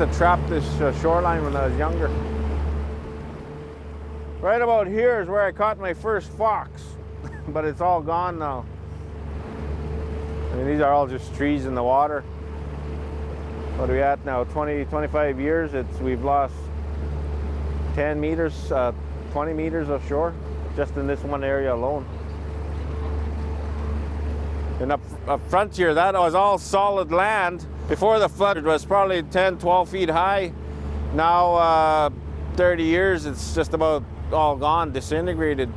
to trap this shoreline when I was younger. Right about here is where I caught my first fox, but it's all gone now. I mean, these are all just trees in the water. What are we at now? 25 years. We've lost 10 meters, 20 meters of shore, just in this one area alone. And up front here, that was all solid land. Before the flood, it was probably 10, 12 feet high. Now, 30 years, it's just about all gone, disintegrated.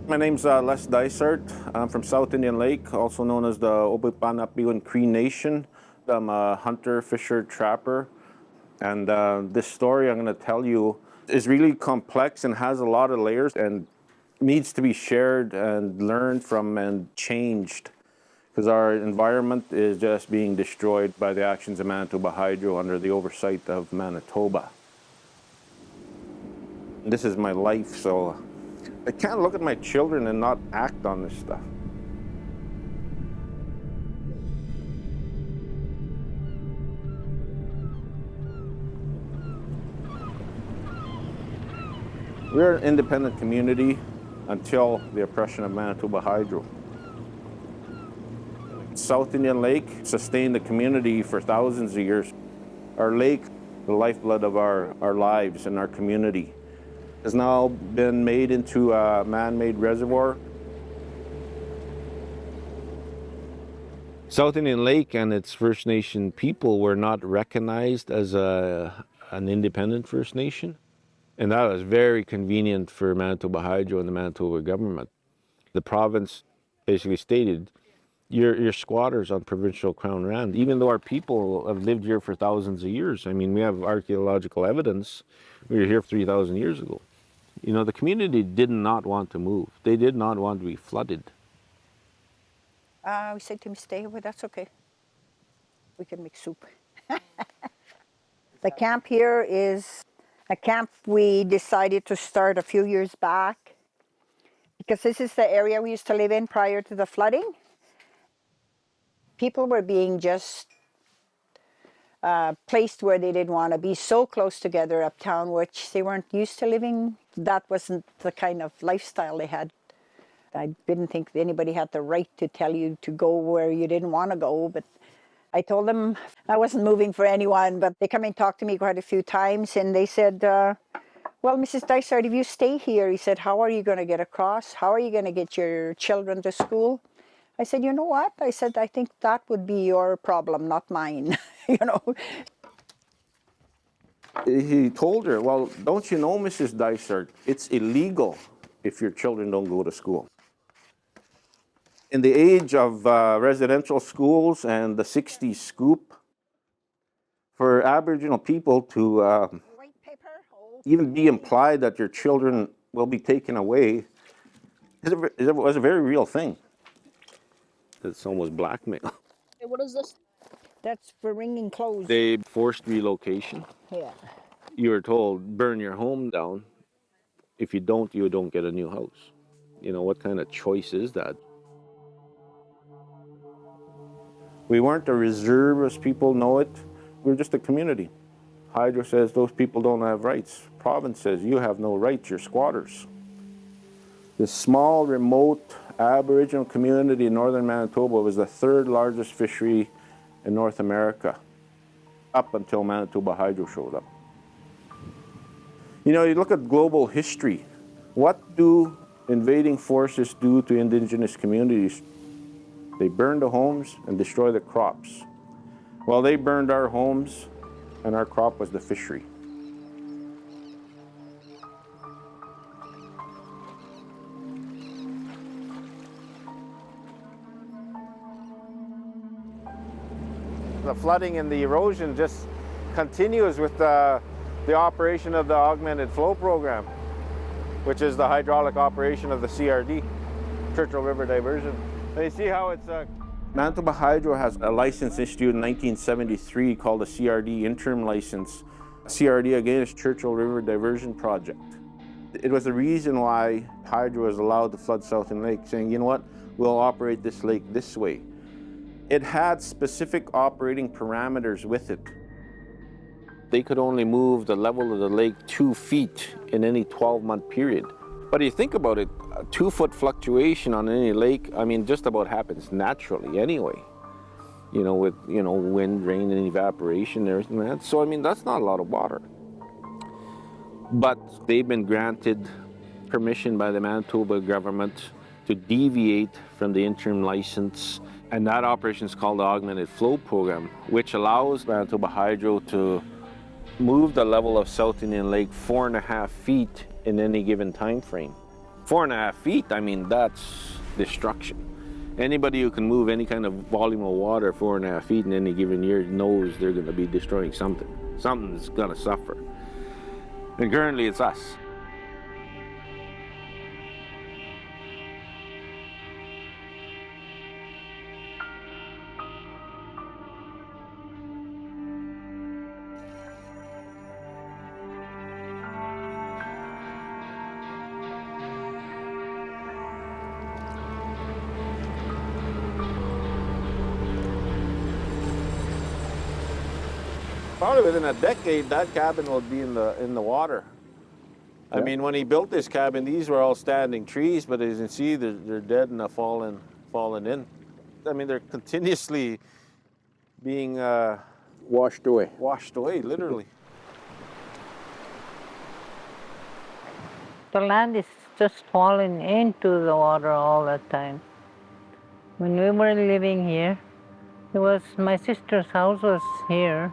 My name's Les Dysart. I'm from South Indian Lake, also known as the Obipanapiyun Cree Nation. I'm a hunter, fisher, trapper. And this story I'm going to tell you is really complex and has a lot of layers and needs to be shared and learned from and changed, because our environment is just being destroyed by the actions of Manitoba Hydro under the oversight of Manitoba. This is my life, so I can't look at my children and not act on this stuff. We're an independent community until the oppression of Manitoba Hydro. South Indian Lake sustained the community for thousands of years. Our lake, the lifeblood of our lives and our community, has now been made into a man-made reservoir. South Indian Lake and its First Nation people were not recognized as an independent First Nation. And that was very convenient for Manitoba Hydro and the Manitoba government. The province basically stated, you're squatters on provincial crown land, even though our people have lived here for thousands of years. I mean, we have archaeological evidence. We were here 3,000 years ago. You know, the community did not want to move. They did not want to be flooded. We said to him, stay away, that's okay. We can make soup. The camp here is a camp we decided to start a few years back, because this is the area we used to live in prior to the flooding. People were being just placed where they didn't want to be, so close together uptown, which they weren't used to living. That wasn't the kind of lifestyle they had. I didn't think anybody had the right to tell you to go where you didn't want to go, but I told them I wasn't moving for anyone, but they come and talk to me quite a few times, and they said, well, Mrs. Dysart, if you stay here, he said, how are you going to get across? How are you going to get your children to school? I said, you know what? I said, I think that would be your problem, not mine, you know. He told her, well, don't you know, Mrs. Dysart, it's illegal if your children don't go to school. In the age of residential schools and the 60s scoop, for Aboriginal people to even be implied that your children will be taken away was a very real thing. It's almost blackmail. Hey, what is this? That's for wringing clothes. They forced relocation. Yeah. You were told, burn your home down. If you don't get a new house. You know, what kind of choice is that? We weren't a reserve as people know it. We were just a community. Hydro says those people don't have rights. Province says you have no rights, you're squatters. This small, remote Aboriginal community in northern Manitoba was the third largest fishery in North America, up until Manitoba Hydro showed up. You know, you look at global history. What do invading forces do to Indigenous communities? They burn the homes and destroy the crops. Well, they burned our homes, and our crop was the fishery. The flooding and the erosion just continues with the operation of the Augmented Flow program, which is the hydraulic operation of the CRD, Churchill River Diversion. And you see how it's Manitoba Hydro has a license issued in 1973 called a CRD interim license. CRD, again, is Churchill River Diversion Project. It was the reason why Hydro was allowed to flood South Indian Lake, saying, you know what, we'll operate this lake this way. It had specific operating parameters with it. They could only move the level of the lake 2 feet in any 12-month period. But you think about it, a 2-foot fluctuation on any lake, I mean, just about happens naturally anyway. You know, with, you know, wind, rain, and evaporation and everything like that. So, I mean, that's not a lot of water. But they've been granted permission by the Manitoba government to deviate from the interim license. And that operation is called the Augmented Flow program, which allows Manitoba Hydro to move the level of South Indian Lake 4.5 feet in any given time frame. 4.5 feet, I mean, that's destruction. Anybody who can move any kind of volume of water 4.5 feet in any given year knows they're going to be destroying something. Something's going to suffer. And currently it's us. Probably within a decade, that cabin will be in the water. I mean, when he built this cabin, these were all standing trees, but as you can see, they're dead and have fallen in. I mean, they're continuously being Washed away. washed away, literally. The land is just falling into the water all the time. When we were living here, my sister's house was here.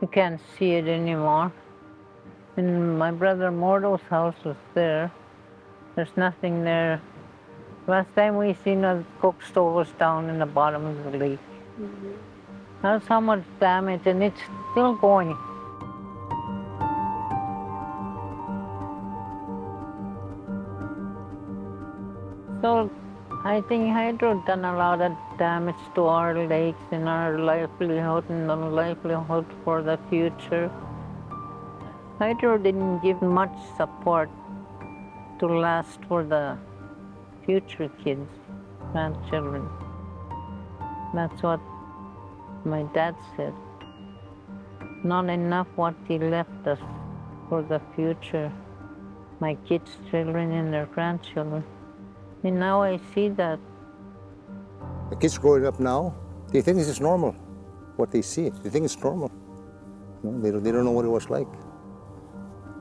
You can't see it anymore. And my brother Mordo's house was there. There's nothing there. Last time we seen a cook stove was down in the bottom of the lake. That's how much damage, and it's still going. So I think Hydro done a lot of damage to our lakes and our livelihood and the livelihood for the future. Hydro didn't give much support to last for the future kids, grandchildren. That's what my dad said. Not enough what he left us for the future, my kids' children and their grandchildren. And now I see that. The kids growing up now, they think this is normal, what they see. They think it's normal. You know, they don't know what it was like,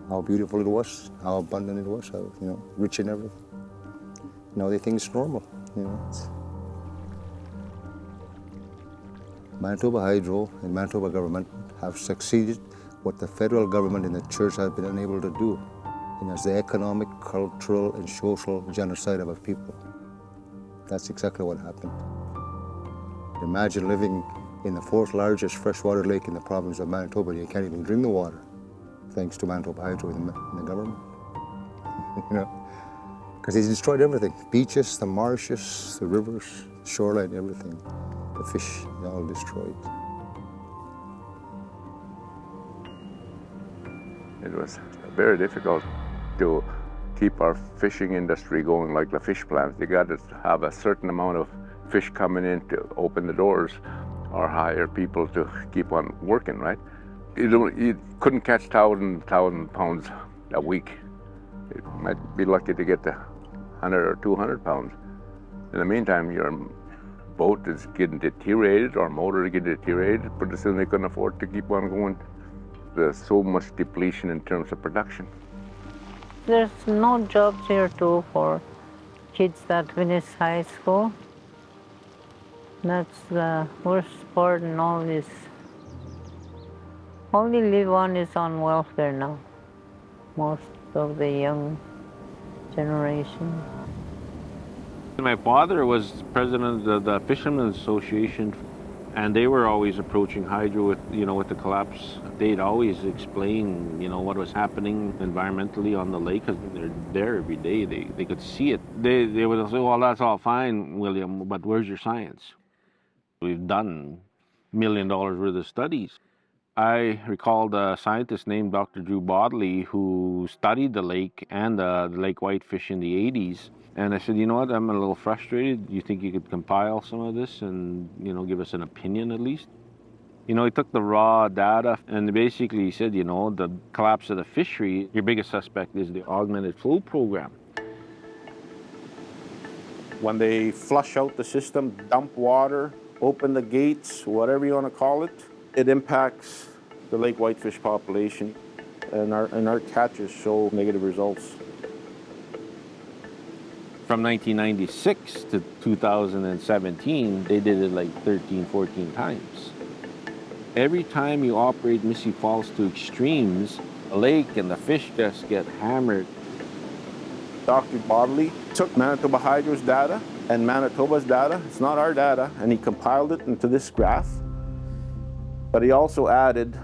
how beautiful it was, how abundant it was, how, you know, rich in everything. Now they think it's normal. You know, Manitoba Hydro and Manitoba government have succeeded what the federal government and the church have been unable to do. And it's the economic, cultural, and social genocide of a people. That's exactly what happened. Imagine living in the 4th largest freshwater lake in the province of Manitoba, and you can't even drink the water, thanks to Manitoba Hydro and the government. You know, because they destroyed everything: beaches, the marshes, the rivers, the shoreline, everything. The fish, they all destroyed. It was very difficult to keep our fishing industry going, like the fish plants. You got to have a certain amount of fish coming in to open the doors or hire people to keep on working, right? You couldn't catch 1,000 pounds a week. You might be lucky to get to 100 or 200 pounds. In the meantime, your boat is getting deteriorated, or motor is getting deteriorated. Pretty soon they couldn't afford to keep on going. There's so much depletion in terms of production. There's no jobs here too for kids that finish high school. That's the worst part in all this. All they live on is on welfare now, most of the young generation. My father was president of the Fishermen's Association, and they were always approaching Hydro with, you know, with the collapse. They'd always explain, you know, what was happening environmentally on the lake, because they're there every day. They could see it. They would say, well, that's all fine, William, but where's your science? We've done $1 million worth of studies. I recalled a scientist named Dr. Drew Bodley who studied the lake and the lake whitefish in the 80s. And I said, you know what, I'm a little frustrated. Do you think you could compile some of this and, give us an opinion at least? He took the raw data and basically he said, the collapse of the fishery, your biggest suspect is the Augmented Flow program. When they flush out the system, dump water, open the gates, whatever you want to call it, it impacts the lake whitefish population, and our catches show negative results. From 1996 to 2017, they did it like 13, 14 times. Every time you operate Mississippi Falls to extremes, the lake and the fish just get hammered. Dr. Bodley took Manitoba Hydro's data and Manitoba's data, it's not our data, and he compiled it into this graph, but he also added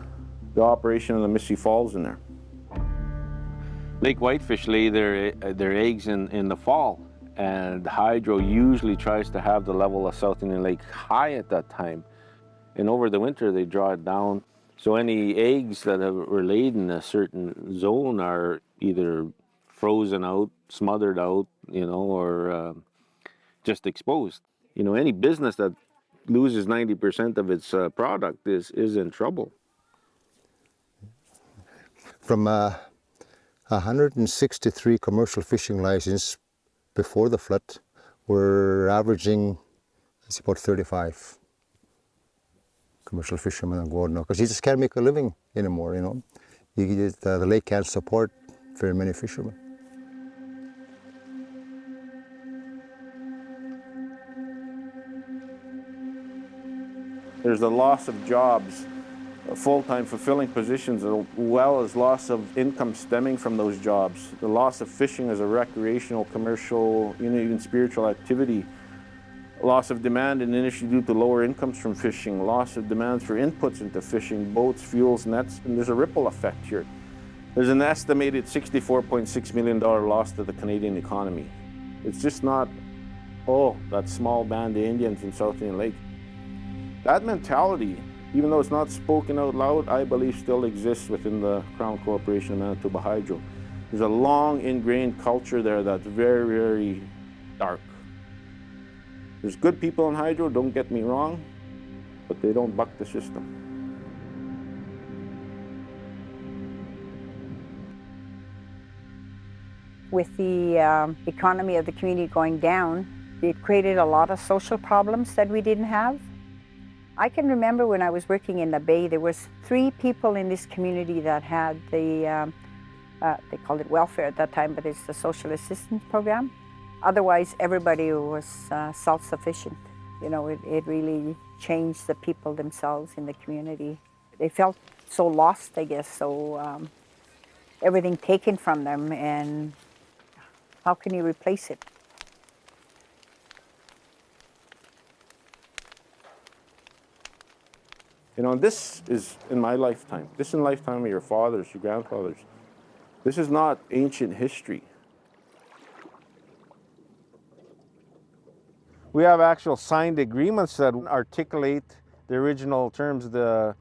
the operation of the Mississippi Falls in there. Lake whitefish lay their eggs in the fall, and hydro usually tries to have the level of South Indian Lake high at that time, and over the winter they draw it down. So any eggs that were laid in a certain zone are either frozen out, smothered out, or just exposed. Any business that loses 90% of its product is in trouble. From 163 commercial fishing licenses before the flood, we're averaging about 35 commercial fishermen on board now, because you just can't make a living anymore, the lake can't support very many fishermen. There's a loss of jobs, full-time fulfilling positions, as well as loss of income stemming from those jobs. The loss of fishing as a recreational, commercial, even spiritual activity. Loss of demand in industry due to lower incomes from fishing. Loss of demand for inputs into fishing, boats, fuels, nets, and there's a ripple effect here. There's an estimated $64.6 million loss to the Canadian economy. It's just not, that small band of Indians in South Indian Lake. That mentality, even though it's not spoken out loud, I believe still exists within the Crown Corporation of Manitoba Hydro. There's a long ingrained culture there that's very, very dark. There's good people in Hydro, don't get me wrong, but they don't buck the system. With the economy of the community going down, it created a lot of social problems that we didn't have. I can remember when I was working in the Bay, there was 3 people in this community that had the, they called it welfare at that time, but it's the social assistance program. Otherwise, everybody was self-sufficient. It really changed the people themselves in the community. They felt so lost, I guess, so everything taken from them, and how can you replace it? This is in my lifetime. This is in the lifetime of your fathers, your grandfathers. This is not ancient history. We have actual signed agreements that articulate the original terms of the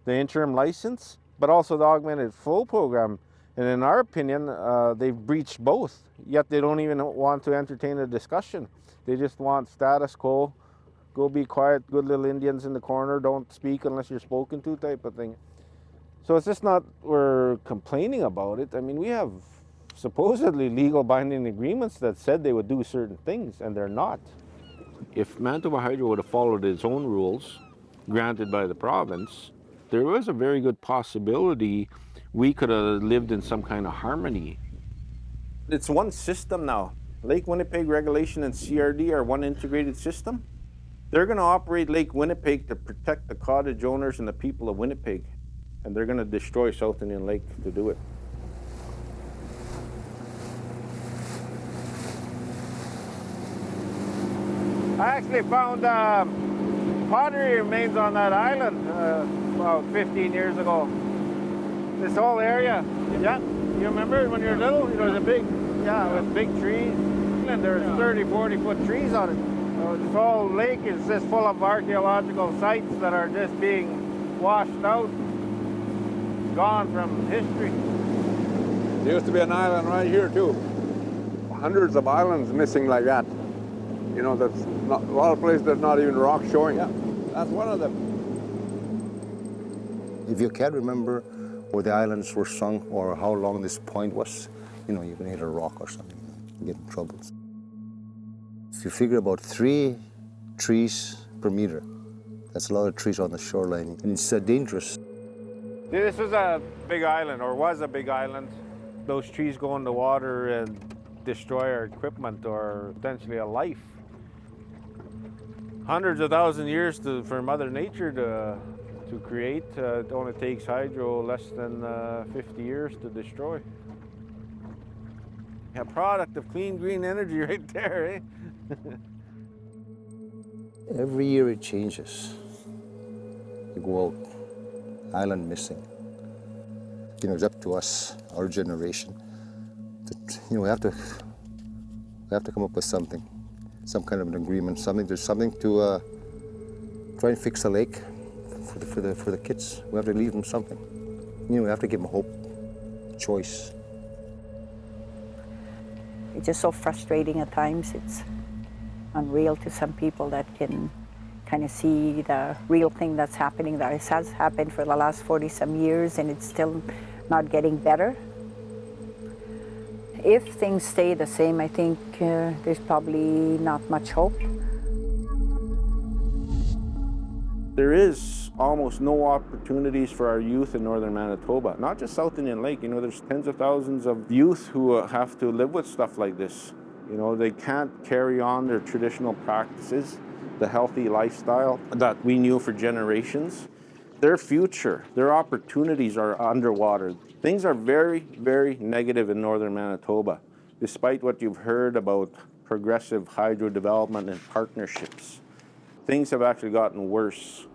interim license, but also the Augmented Flow program. And in our opinion, they've breached both, yet they don't even want to entertain a discussion. They just want status quo. Go be quiet, good little Indians in the corner, don't speak unless you're spoken to type of thing. So it's just not we're complaining about it. I mean, we have supposedly legal binding agreements that said they would do certain things, and they're not. If Manitoba Hydro would have followed its own rules, granted by the province, there was a very good possibility we could have lived in some kind of harmony. It's one system now. Lake Winnipeg Regulation and CRD are one integrated system. They're going to operate Lake Winnipeg to protect the cottage owners and the people of Winnipeg, and they're going to destroy South Indian Lake to do it. I actually found pottery remains on that island about 15 years ago. This whole area, yeah, you remember when you were little? There was a big, with big trees, and there's 30, 40-foot trees on it. This whole lake is just full of archaeological sites that are just being washed out. gone from history. There used to be an island right here too. Hundreds of islands missing like that. You know, that's not, a lot of places there's not even rock showing. Yeah, that's one of them. If you can't remember where the islands were sunk or how long this point was, you know, you're gonna hit a rock or something and get in trouble. If you figure about 3 trees per meter, that's a lot of trees on the shoreline, and it's dangerous. This was a big island, or was a big island. Those trees go in the water and destroy our equipment or potentially a life. Hundreds of thousand years for Mother Nature to create. It only takes hydro less than 50 years to destroy. A product of clean green energy right there, eh? Every year it changes. You go out, island missing. You know, it's up to us, our generation, that, you know, we have to come up with something, some kind of an agreement, something to try and fix the lake for the kids. We have to leave them something. You know, we have to give them hope, choice. It's just so frustrating at times. It's unreal to some people that can kind of see the real thing that's happening. That has happened for the last 40-some years, and it's still not getting better. If things stay the same, I think there's probably not much hope. There is almost no opportunities for our youth in northern Manitoba, not just South Indian Lake. You know, there's tens of thousands of youth who have to live with stuff like this. You know, they can't carry on their traditional practices, the healthy lifestyle that we knew for generations. Their future, their opportunities are underwater. Things are very, very negative in northern Manitoba, despite what you've heard about progressive hydro development and partnerships. Things have actually gotten worse.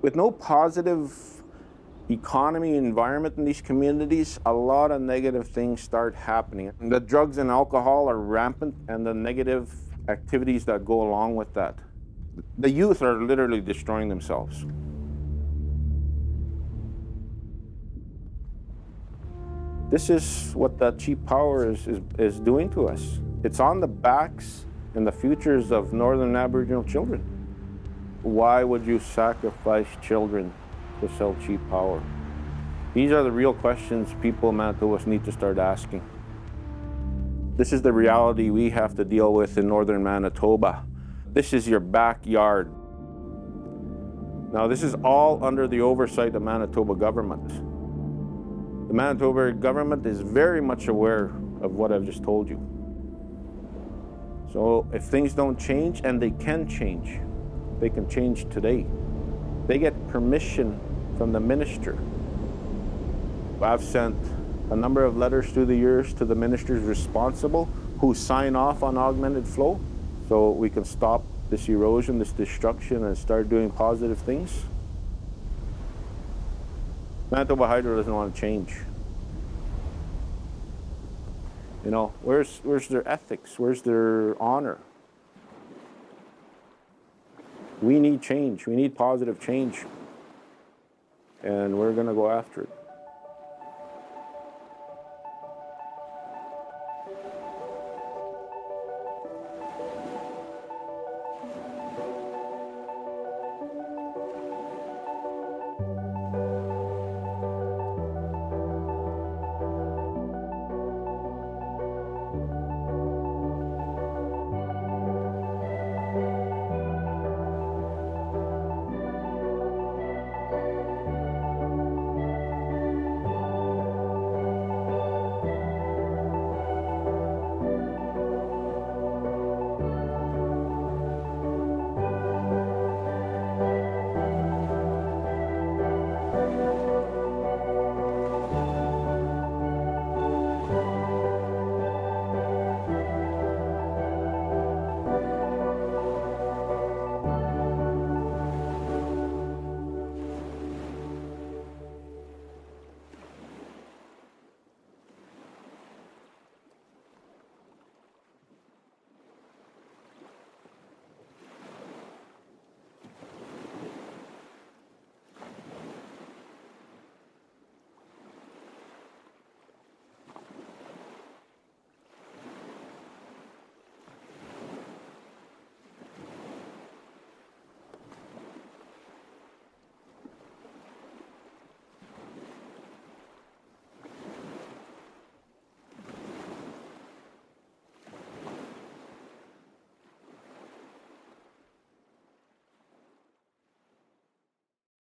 With no positive economy environment in these communities, a lot of negative things start happening. The drugs and alcohol are rampant, and the negative activities that go along with that. The youth are literally destroying themselves. This is what that cheap power is doing to us. It's on the backs and the futures of northern Aboriginal children. Why would you sacrifice children to sell cheap power? These are the real questions people in Manitoba need to start asking. This is the reality we have to deal with in northern Manitoba. This is your backyard. Now, this is all under the oversight of Manitoba government. The Manitoba government is very much aware of what I've just told you. So if things don't change, and they can change today. They get permission from the minister. I've sent a number of letters through the years to the ministers responsible who sign off on augmented flow so we can stop this erosion, this destruction, and start doing positive things. Manitoba Hydro doesn't want to change. You know, where's their ethics? Where's their honor? We need change. We need positive change. And we're going to go after it.